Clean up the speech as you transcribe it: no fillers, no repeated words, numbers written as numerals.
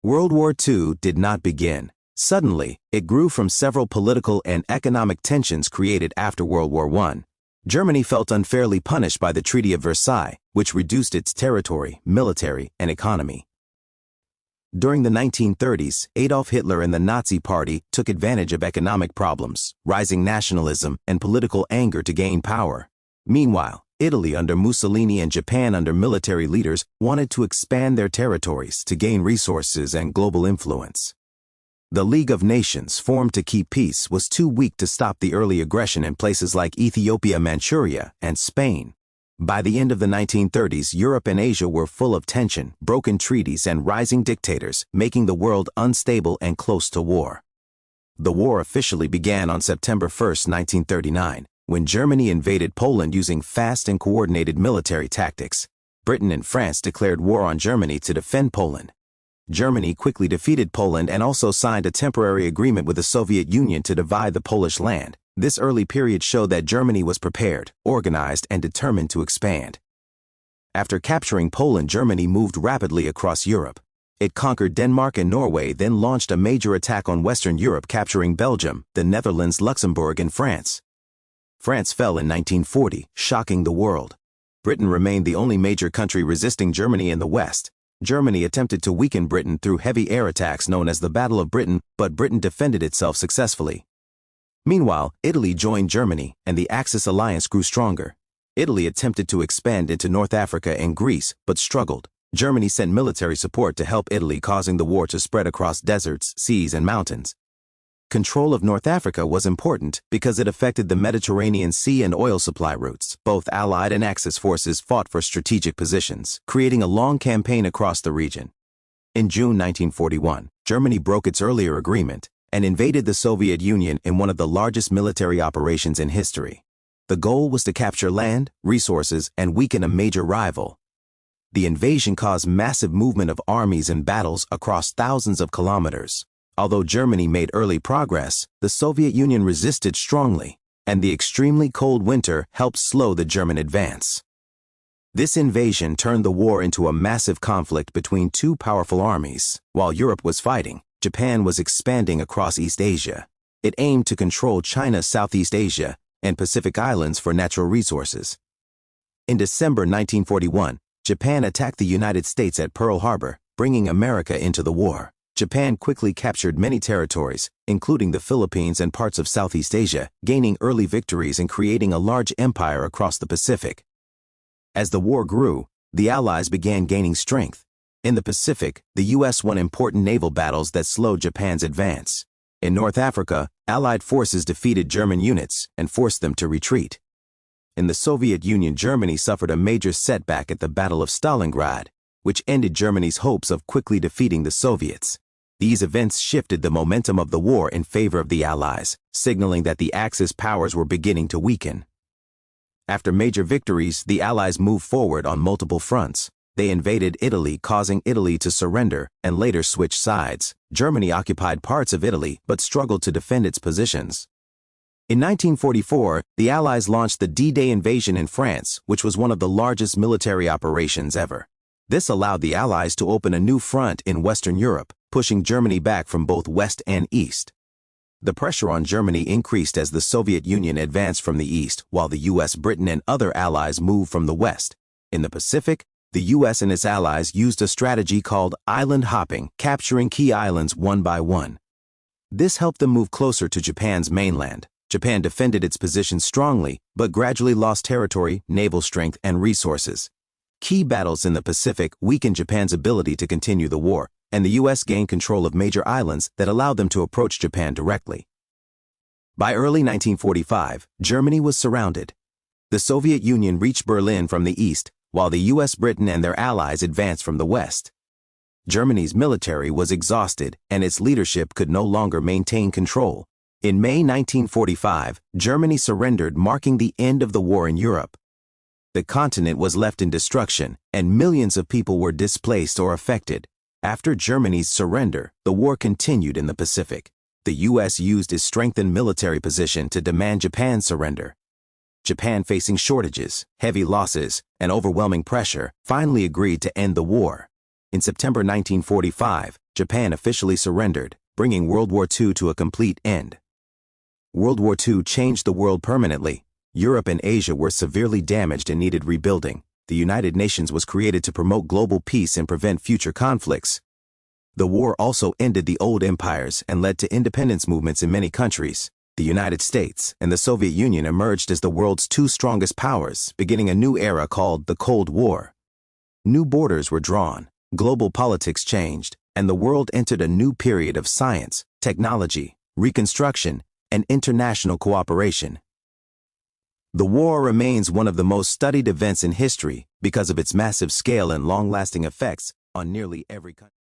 World War II did not begin. Suddenly, it grew from several political and economic tensions created after World War I. Germany felt unfairly punished by the Treaty of Versailles, which reduced its territory, military, and economy. During the 1930s, Adolf Hitler and the Nazi Party took advantage of economic problems, rising nationalism, and political anger to gain power. Meanwhile, Italy under Mussolini and Japan under military leaders wanted to expand their territories to gain resources and global influence. The League of Nations, formed to keep peace, was too weak to stop the early aggression in places like Ethiopia, Manchuria, and Spain. By the end of the 1930s, Europe and Asia were full of tension, broken treaties, and rising dictators, making the world unstable and close to war. The war officially began on September 1, 1939, when Germany invaded Poland using fast and coordinated military tactics. Britain and France declared war on Germany to defend Poland. Germany quickly defeated Poland and also signed a temporary agreement with the Soviet Union to divide the Polish land. This early period showed that Germany was prepared, organized, and determined to expand. After capturing Poland, Germany moved rapidly across Europe. It conquered Denmark and Norway, then launched a major attack on Western Europe, capturing Belgium, the Netherlands, Luxembourg, and France. France fell in 1940, shocking the world. Britain remained the only major country resisting Germany in the West. Germany attempted to weaken Britain through heavy air attacks known as the Battle of Britain, but Britain defended itself successfully. Meanwhile, Italy joined Germany, and the Axis alliance grew stronger. Italy attempted to expand into North Africa and Greece, but struggled. Germany sent military support to help Italy, causing the war to spread across deserts, seas, and mountains. Control of North Africa was important because it affected the Mediterranean Sea and oil supply routes. Both Allied and Axis forces fought for strategic positions, creating a long campaign across the region. In June 1941, Germany broke its earlier agreement and invaded the Soviet Union in one of the largest military operations in history. The goal was to capture land, resources, and weaken a major rival. The invasion caused massive movement of armies and battles across thousands of kilometers. Although Germany made early progress, the Soviet Union resisted strongly, and the extremely cold winter helped slow the German advance. This invasion turned the war into a massive conflict between two powerful armies. While Europe was fighting, Japan was expanding across East Asia. It aimed to control China's Southeast Asia and Pacific Islands for natural resources. In December 1941, Japan attacked the United States at Pearl Harbor, bringing America into the war. Japan quickly captured many territories, including the Philippines and parts of Southeast Asia, gaining early victories and creating a large empire across the Pacific. As the war grew, the Allies began gaining strength. In the Pacific, the U.S. won important naval battles that slowed Japan's advance. In North Africa, Allied forces defeated German units and forced them to retreat. In the Soviet Union, Germany suffered a major setback at the Battle of Stalingrad, which ended Germany's hopes of quickly defeating the Soviets. These events shifted the momentum of the war in favor of the Allies, signaling that the Axis powers were beginning to weaken. After major victories, the Allies moved forward on multiple fronts. They invaded Italy, causing Italy to surrender, and later switched sides. Germany occupied parts of Italy, but struggled to defend its positions. In 1944, the Allies launched the D-Day invasion in France, which was one of the largest military operations ever. This allowed the Allies to open a new front in Western Europe, pushing Germany back from both west and east. The pressure on Germany increased as the Soviet Union advanced from the east, while the U.S., Britain, and other allies moved from the west. In the Pacific, the U.S. and its allies used a strategy called island hopping, capturing key islands one by one. This helped them move closer to Japan's mainland. Japan defended its position strongly, but gradually lost territory, naval strength, and resources. Key battles in the Pacific weakened Japan's ability to continue the war, and the U.S. gained control of major islands that allowed them to approach Japan directly. By early 1945, Germany was surrounded. The Soviet Union reached Berlin from the east, while the U.S., Britain, and their allies advanced from the west. Germany's military was exhausted, and its leadership could no longer maintain control. In May 1945, Germany surrendered, marking the end of the war in Europe. The continent was left in destruction, and millions of people were displaced or affected. After Germany's surrender, the war continued in the Pacific. The U.S. used its strengthened military position to demand Japan's surrender. Japan, facing shortages, heavy losses, and overwhelming pressure, finally agreed to end the war. In September 1945, Japan officially surrendered, bringing World War II to a complete end. World War II changed the world permanently. Europe and Asia were severely damaged and needed rebuilding. The United Nations was created to promote global peace and prevent future conflicts. The war also ended the old empires and led to independence movements in many countries. The United States and the Soviet Union emerged as the world's two strongest powers, beginning a new era called the Cold War. New borders were drawn, global politics changed, and the world entered a new period of science, technology, reconstruction, and international cooperation. The war remains one of the most studied events in history because of its massive scale and long-lasting effects on nearly every country.